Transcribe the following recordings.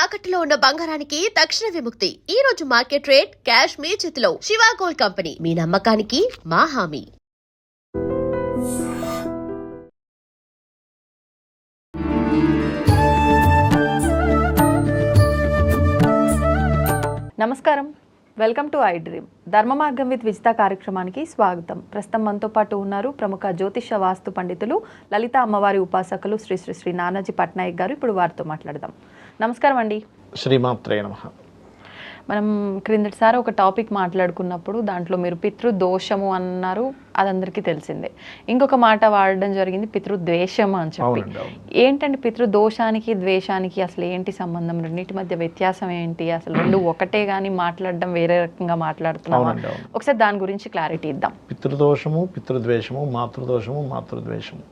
తాకట్టులో ఉన్న బంగారానికి తక్షణ విముక్తి. ఈ రోజు మార్కెట్ రేట్ క్యాష్ మీ చేతిలో. శివ గోల్డ్ కంపెనీ, మీ నమ్మకానికి మా హామీ. నమస్కారం, వెల్కమ్ టు ఐ డ్రీమ్. ధర్మ మార్గం విత్ విజిత కార్యక్రమానికి స్వాగతం. ప్రస్తుతం మనతో పాటు ఉన్నారు ప్రముఖ జ్యోతిష వాస్తు పండితులు, లలిత అమ్మవారి ఉపాసకులు శ్రీ శ్రీ శ్రీ నానాజీ పట్నాయక్ గారు. ఇప్పుడు వారితో మాట్లాడదాం. నమస్కారం అండి. శ్రీమాత్రే నమః. మనం క్రిందటిసారి ఒక టాపిక్ మాట్లాడుకున్నప్పుడు దాంట్లో మీరు పితృదోషము అన్నారు, అది అందరికీ తెలిసిందే. ఇంకొక మాట వాడడం జరిగింది పితృద్వేషము అని చెప్పి. ఏంటండి పితృదోషానికి ద్వేషానికి అసలు ఏంటి సంబంధం? రెండింటి మధ్య వ్యత్యాసం ఏంటి? అసలు రెండు ఒకటే కానీ మాట్లాడడం వేరే రకంగా మాట్లాడుతున్నామా? ఒకసారి దాని గురించి క్లారిటీ ఇద్దాం. పితృదోషము, పితృద్వేషము, మాతృదోషము, మాతృద్వేషము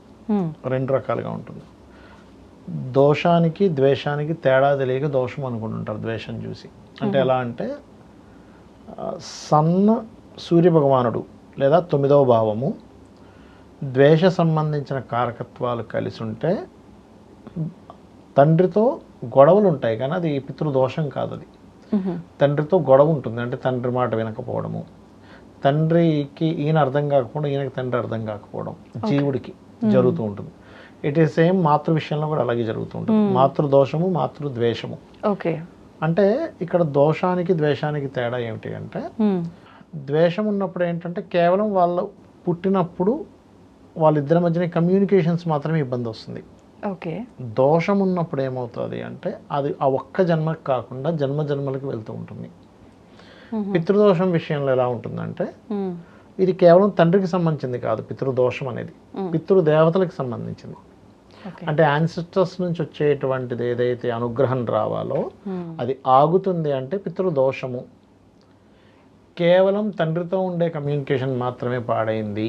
రెండు రకాలుగా ఉంటుంది. దోషానికి ద్వేషానికి తేడా తెలియక దోషం అనుకుంటుంటారు ద్వేషం చూసి. అంటే ఎలా అంటే సన్న సూర్యభగవానుడు లేదా 9వ భావము ద్వేష సంబంధించిన కారకత్వాలు కలిసి ఉంటే తండ్రితో గొడవలు ఉంటాయి, కానీ అది పితృదోషం కాదు. అది తండ్రితో గొడవ ఉంటుంది. అంటే తండ్రి మాట వినకపోవడము, తండ్రికి ఈయన అర్థం కాకపోవడం, ఈయనకి తండ్రి అర్థం కాకపోవడం జీవుడికి జరుగుతూ ఉంటుంది. ఇట్ ఈస్ సేమ్ మాతృ విషయంలో కూడా అలాగే జరుగుతూ ఉంటుంది. మాతృదోషము, మాతృద్వేషము. ఓకే. అంటే ఇక్కడ దోషానికి ద్వేషానికి తేడా ఏమిటి అంటే, ద్వేషం ఉన్నప్పుడు ఏంటంటే కేవలం వాళ్ళు పుట్టినప్పుడు వాళ్ళిద్దరి మధ్యన కమ్యూనికేషన్స్ మాత్రమే ఇబ్బంది వస్తుంది. ఓకే. దోషం ఉన్నప్పుడు ఏమవుతుంది అంటే అది ఆ ఒక్క జన్మకి కాకుండా జన్మ జన్మలకి వెళ్తూ ఉంటుంది. పితృదోషం విషయంలో ఎలా ఉంటుందంటే ఇది కేవలం తండ్రికి సంబంధించింది కాదు. పితృదోషం అనేది పితృదేవతలకు సంబంధించింది. అంటే యాన్సిస్టర్స్ నుంచి వచ్చేటువంటిది ఏదైతే అనుగ్రహం రావాలో అది ఆగుతుంది అంటే పితృదోషము. కేవలం తండ్రితో ఉండే కమ్యూనికేషన్ మాత్రమే పాడైంది.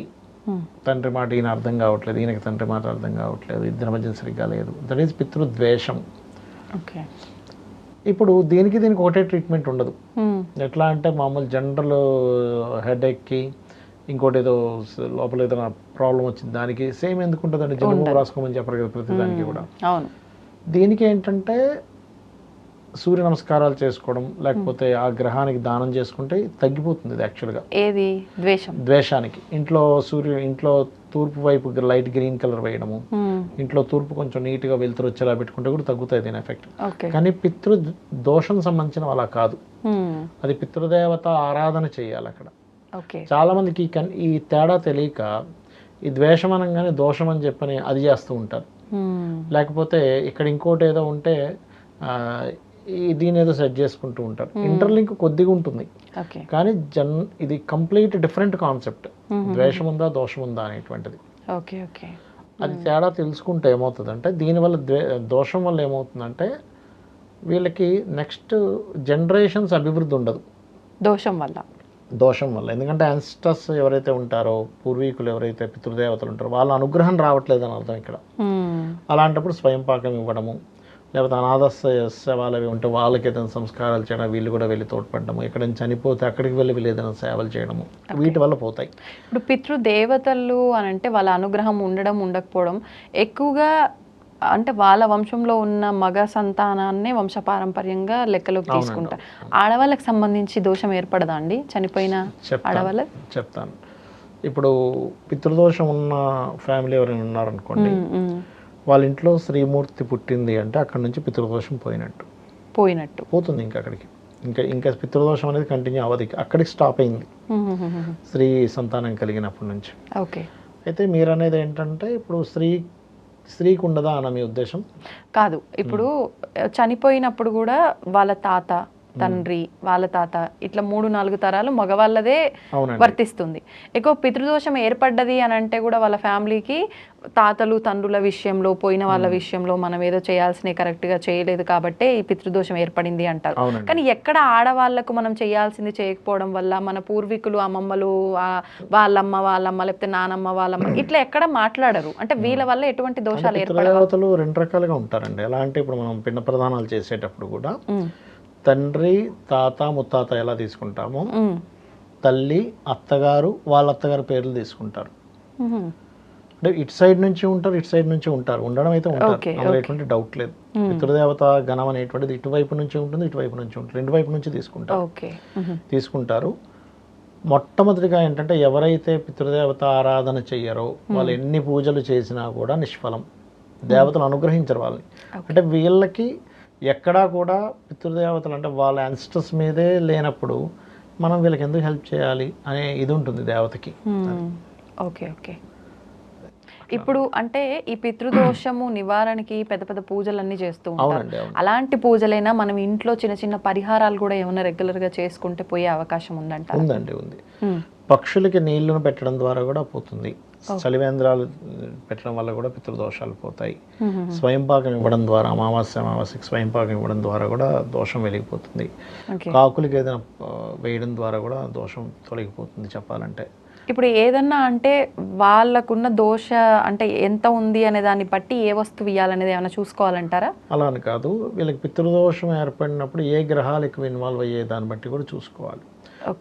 తండ్రి మాట ఈయన అర్థం కావట్లేదు, ఈయనకి తండ్రి మాట అర్థం కావట్లేదు, ఇద్దరి మధ్య సరిగ్గా లేదు. దట్ ఈస్ పితృద్వేషం. ఓకే. ఇప్పుడు దీనికి ఒకటే ట్రీట్మెంట్ ఉండదు. ఎట్లా అంటే మామూలు జనరల్ హెడేక్కి ఇంకోటి ఏదో లోపల ఏదైనా ప్రాబ్లం వచ్చింది దానికి సేమ్ ఎందుకు ఉంటుందండి? జలుబు రాసుకోమని చెప్పరు కదా ప్రతి దానికి కూడా. దీనికి ఏంటంటే సూర్య నమస్కారాలు చేసుకోవడం, లేకపోతే ఆ గ్రహానికి దానం చేసుకుంటే తగ్గిపోతుంది. ఇది యాక్చువల్గా ఏది ద్వేషానికి. ఇంట్లో తూర్పు వైపు లైట్ గ్రీన్ కలర్ వేయడము, ఇంట్లో తూర్పు కొంచెం నీట్గా వెళ్తురు వచ్చేలా పెట్టుకుంటే కూడా తగ్గుతుంది దీని ఎఫెక్ట్. కానీ పితృ దోషం సంబంధించిన అలా కాదు. అది పితృదేవత ఆరాధన చేయాలి అక్కడ. చాలా మందికి ఈ తేడా తెలియక ఈ ద్వేషం అనగానే దోషం అని చెప్పని అది చేస్తూ ఉంటారు. లేకపోతే ఇక్కడ ఇంకోటి ఏదో ఉంటే దీని ఏదో సెట్ చేసుకుంటూ ఉంటారు. ఇంటర్లింక్ కొద్దిగా ఉంటుంది, కానీ ఇది కంప్లీట్ డిఫరెంట్ కాన్సెప్ట్. ద్వేషం ఉందా దోషం ఉందా అనేటువంటిది. అది తేడా తెలుసుకుంటే ఏమవుతుందంటే దీనివల్ల దోషం వల్ల ఏమవుతుందంటే వీళ్ళకి నెక్స్ట్ జనరేషన్స్ అభివృద్ధి ఉండదు దోషం వల్ల. ఎందుకంటే యాన్సిస్టర్స్ ఎవరైతే ఉంటారో, పూర్వీకులు ఎవరైతే పితృదేవతలు ఉంటారో వాళ్ళ అనుగ్రహం రావట్లేదు అని అర్థం ఇక్కడ. అలాంటప్పుడు స్వయం పాకం ఇవ్వడము, లేకపోతే అనాథ సేవలు అవి ఉంటే వాళ్ళకి ఏదైనా సంస్కారాలు చేయడం, వీళ్ళు కూడా వెళ్ళి తోడ్పడము, ఎక్కడైనా చనిపోతే అక్కడికి వెళ్ళి వీళ్ళు ఏదైనా సేవలు చేయడము, వీటి వల్ల పోతాయి. ఇప్పుడు పితృదేవతలు అని అంటే వాళ్ళ అనుగ్రహం ఉండడం ఉండకపోవడం ఎక్కువగా అంటే వాళ్ళ వంశంలో ఉన్న మగ సంతానాన్నే వంశపారంపర్యంగా లెక్కలోకి తీసుకుంటారు. ఆడవాళ్ళకి సంబంధించి దోషం ఏర్పడదా అండి చనిపోయిన ఆడవాళ్ళ? చెప్తాను. ఇప్పుడు పితృదోషం ఉన్న ఫ్యామిలీ ఎవరైనా ఉన్నారనుకోండి, వాళ్ళ ఇంట్లో శ్రీమూర్తి పుట్టింది అంటే అక్కడ నుంచి పితృదోషం పోతుంది. ఇంకా అక్కడికి ఇంకా పితృదోషం అనేది కంటిన్యూ అవ్వదు, అక్కడికి స్టాప్ అయింది స్త్రీ సంతానం కలిగినప్పటి నుంచి. అయితే మీరు అనేది ఏంటంటే ఇప్పుడు స్త్రీకి ఉండదా అన్న మీ ఉద్దేశం? కాదు. ఇప్పుడు చనిపోయినప్పుడు కూడా వాళ్ళ తాత, తండ్రి, వాళ్ళ తాత ఇట్లా 3-4 తరాలు మగవాళ్ళదే వర్తిస్తుంది. ఎక్కువ పితృదోషం ఏర్పడ్డది అని అంటే కూడా వాళ్ళ ఫ్యామిలీకి తాతలు తండ్రుల విషయంలో, పోయిన వాళ్ళ విషయంలో మనం ఏదో చేయాల్సినవి కరెక్ట్గా చేయలేదు కాబట్టే ఈ పితృదోషం ఏర్పడింది అంటారు. కానీ ఎక్కడ ఆడవాళ్లకు మనం చేయాల్సింది చేయకపోవడం వల్ల మన పూర్వీకులు, అమ్మమ్మలు, వాళ్ళమ్మ లేకపోతే నానమ్మ వాళ్ళమ్మ ఇట్లా ఎక్కడ మాట్లాడరు అంటే వీళ్ళ వల్ల ఎటువంటి దోషాలు ఏర్పడతారు? రెండు రకాలుగా ఉంటారండి. ఎలా అంటే ఇప్పుడు మనం పిండ ప్రదానాలు చేసేటప్పుడు కూడా తండ్రి, తాత, ముత్తాత ఎలా తీసుకుంటామో తల్లి, అత్తగారు, వాళ్ళ అత్తగారు పేర్లు తీసుకుంటారు. అంటే ఇటు సైడ్ నుంచి ఉంటారు, ఇటు సైడ్ నుంచి ఉంటారు, ఉండడం అయితే ఉంటారు, Okay, అందులో ఎటువంటి డౌట్ లేదు. పితృదేవత గణం అనేటువంటిది ఇటువైపు నుంచి ఉంటుంది, ఇటువైపు నుంచి ఉంటుంది, రెండు వైపు నుంచి తీసుకుంటారు. మొట్టమొదటిగా ఏంటంటే ఎవరైతే పితృదేవత ఆరాధన చెయ్యరో వాళ్ళు ఎన్ని పూజలు చేసినా కూడా నిష్ఫలం, దేవతలు అనుగ్రహించరు వాళ్ళని. అంటే వీళ్ళకి ఎక్కడా కూడా పితృదేవతలు అంటే వాళ్ళ యాన్సిస్టర్స్ మీదే లేనప్పుడు మనం వీళ్ళకి ఎందుకు హెల్ప్ చేయాలి అనే ఇది ఉంటుంది దేవతకి. Okay okay. ఇప్పుడు అంటే ఈ పితృదోషము నివారణకి పెద్ద పెద్ద పూజలన్నీ చేస్తూ ఉంటారు. అవునండి, అవును. అలాంటి పూజలైనా మనం ఇంట్లో చిన్న చిన్న పరిహారాలు కూడా ఏమైనా రెగ్యులర్ గా చేసుకుంటే పోయే అవకాశం ఉందంట? ఉందండి, ఉంది. పక్షులకి నీళ్లను పెట్టడం ద్వారా కూడా పోతుంది, చలివేంద్రాలు పెట్టడం వల్ల కూడా పితృదోషాలు పోతాయి, స్వయంపాకం ఇవ్వడం ద్వారా అమావాస్యకి స్వయంపాకం ఇవ్వడం ద్వారా కూడా దోషం వెలిగిపోతుంది, కాకులకి ఏదైనా వేయడం ద్వారా కూడా దోషం తొలగిపోతుంది చెప్పాలంటే. ఇప్పుడు ఏదన్నా అంటే వాళ్ళకున్న దోష అంటే ఎంత ఉంది అనే దాన్ని బట్టి ఏ వస్తువు ఇవ్వాలనేది ఏమైనా చూసుకోవాలంటారా? అలా అని కాదు, వీళ్ళకి పితృదోషం ఏర్పడినప్పుడు ఏ గ్రహాలు ఎక్కువ ఇన్వాల్వ్ అయ్యే దాన్ని బట్టి కూడా చూసుకోవాలి.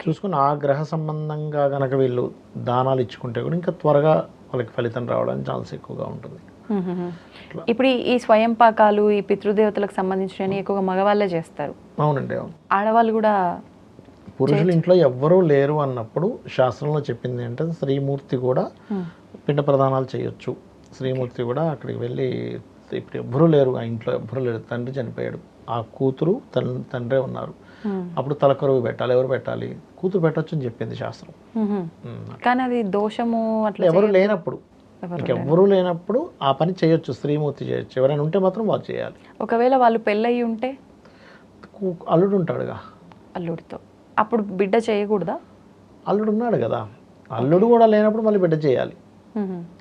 చూసుకుని ఆ గ్రహ సంబంధంగా కనుక వీళ్ళు దానాలు ఇచ్చుకుంటే కూడా ఇంకా త్వరగా వాళ్ళకి ఫలితం రావడానికి ఛాన్స్ ఎక్కువగా ఉంటుంది. ఇప్పుడు ఈ స్వయం పాకాలు ఈ పితృదేవతలకు సంబంధించినవి ఎక్కువగా మగవాళ్ళే చేస్తారు. అవునండి, అవును. ఆడవాళ్ళు కూడా, పురుషులు ఇంట్లో ఎవ్వరూ లేరు అన్నప్పుడు శాస్త్రంలో చెప్పింది అంటే శ్రీమూర్తి కూడా పిండ ప్రదానాలు చేయొచ్చు. శ్రీమూర్తి కూడా అక్కడికి వెళ్ళి, ఇప్పుడు ఎవ్వరూ లేరు ఆ ఇంట్లో, ఎవ్వరూ లేరు, తండ్రి చనిపోయాడు, ఆ కూతురు తండ్రే ఉన్నారు, అప్పుడు తలకరువు పెట్టాలి. ఎవరు పెట్టాలి? కూతురు పెట్టొచ్చు అని చెప్పింది శాస్త్రం. కానీ అది దోషము అట్లా ఎవరు లేనప్పుడు, ఎవరు లేనప్పుడు ఆ పని చేయొచ్చు, శ్రీమూర్తి చేయొచ్చు. ఎవరైనా ఉంటే మాత్రం వాళ్ళు చేయాలి. ఒకవేళ వాళ్ళు పెళ్ళయి ఉంటే అల్లుడు ఉంటాడుగా, అల్లుడితో అప్పుడు బిడ్డ చేయకూడదా? అల్లుడు ఉన్నాడు కదా, అల్లుడు కూడా లేనప్పుడు మళ్ళీ బిడ్డ చేయాలి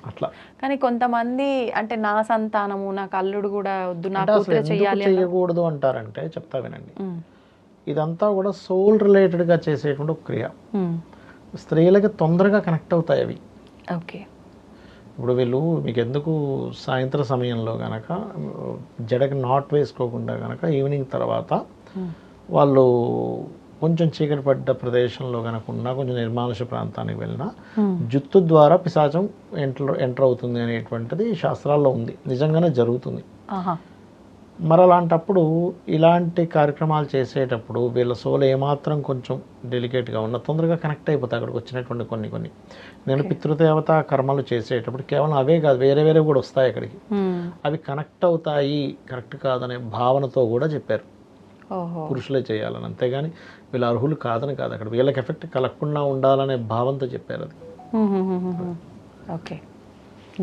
అట్లా. కానీ కొంతమంది అంటే నా సంతానము నాకు అల్లుడు కూడా వద్దు, నా అంటే అసలు కూతురు ఎందుకు చేయాలి చేయకూడదు అంటారంటే చెప్తా వినండి. ఇదంతా కూడా సోల్ రిలేటెడ్గా చేసేటువంటి ఒక క్రియ. స్త్రీలకి తొందరగా కనెక్ట్ అవుతాయి అవి. ఓకే. ఇప్పుడు వీళ్ళు మీకు ఎందుకు సాయంత్రం సమయంలో కనుక జడకి నాట్ వేసుకోకుండా కనుక ఈవినింగ్ తర్వాత వాళ్ళు కొంచెం చీకటి పడ్డ ప్రదేశంలో కనుక ఉన్నా, కొంచెం నిర్మానుష ప్రాంతానికి వెళ్ళినా జుత్తు ద్వారా పిశాచం ఎంటర్ అవుతుంది అనేటువంటిది శాస్త్రాల్లో ఉంది, నిజంగానే జరుగుతుంది. మరి అలాంటప్పుడు ఇలాంటి కార్యక్రమాలు చేసేటప్పుడు వీళ్ళ సోల్ ఏమాత్రం కొంచెం డెలికేట్గా ఉన్న తొందరగా కనెక్ట్ అయిపోతాయి అక్కడికి వచ్చినటువంటి కొన్ని. నేను పితృదేవత కర్మలు చేసేటప్పుడు కేవలం అవే కాదు, వేరే వేరే కూడా వస్తాయి అక్కడికి, అవి కనెక్ట్ అవుతాయి, కరెక్ట్ కాదనే భావనతో కూడా చెప్పారు పురుషులే చేయాలని. అంతేగాని వీళ్ళు అర్హులు కాదని కాదు, అక్కడ వీళ్ళకి ఎఫెక్ట్ కలగకుండా ఉండాలనే భావంతో చెప్పారు అది. ఓకే,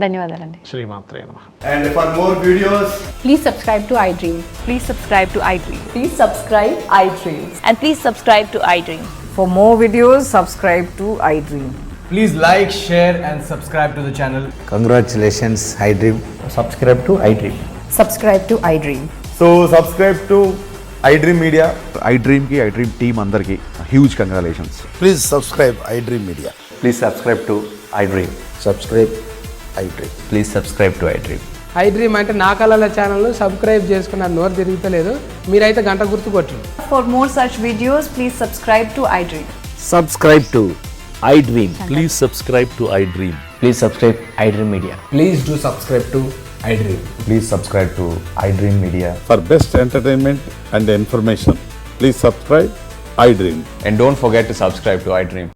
ధన్యవాదాలండి. శ్రీమాత్రే నమః. And for more videos, Please subscribe to iDream. Please subscribe to iDream. Please subscribe iDream. And please subscribe to iDream. For more videos, subscribe to iDream. please like, share and subscribe to the channel. Congratulations, iDream. Subscribe to iDream. Subscribe to iDream. So subscribe to iDream Media. iDream की iDream team अंदर की huge congratulations. Please subscribe iDream Media. Please subscribe to iDream. Subscribe iDream. Please subscribe to iDream. iDream అంటే నా కళల channel subscribe చేసుకున్నారు, నోరు తిరుగుతలేదు, మీరైతే గంట గుర్తు కొట్టండి. For more such videos, please subscribe to iDream. Subscribe to iDream. Please subscribe to iDream. Please subscribe iDream Media. Please do subscribe to iDream. Please subscribe to iDream Media. For best entertainment and information, please subscribe iDream. And don't forget to subscribe to iDream.